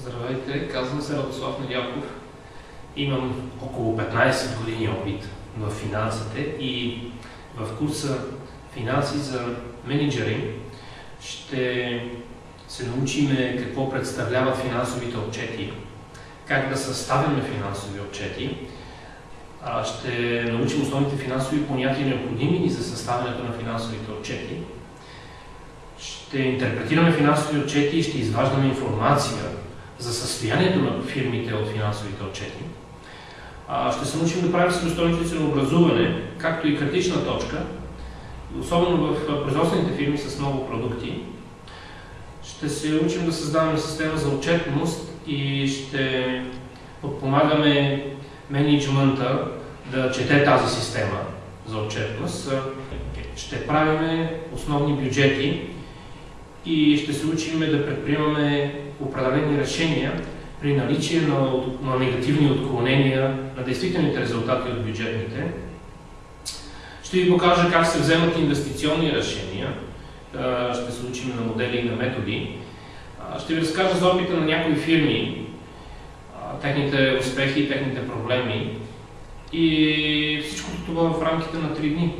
Здравейте, казвам се Радослав Недялков. Имам около 15 години опит в финансите и в курса Финанси за менеджери ще се научим какво представляват финансовите отчети, как да съставяме финансови отчети. Ще научим основните финансови понятия, необходими ни за съставянето на финансовите отчети. Ще интерпретираме финансови отчети и ще изваждаме информация за състоянието на фирмите от финансовите отчети. Ще се научим да правим себестойностно ценообразуване, както и критична точка, особено в производствените фирми с много продукти. Ще се учим да създаваме система за отчетност и ще подпомагаме мениджмънта да чете тази система за отчетност. Ще правим основни бюджети и ще се учим да предприемаме определени решения при наличие на негативни отклонения на действителните резултати от бюджетните. Ще ви покажа как се вземат инвестиционни решения. Ще се учим на модели и на методи. Ще ви разкажа за опита на някои фирми, техните успехи и техните проблеми. И всичко това в рамките на 3 дни.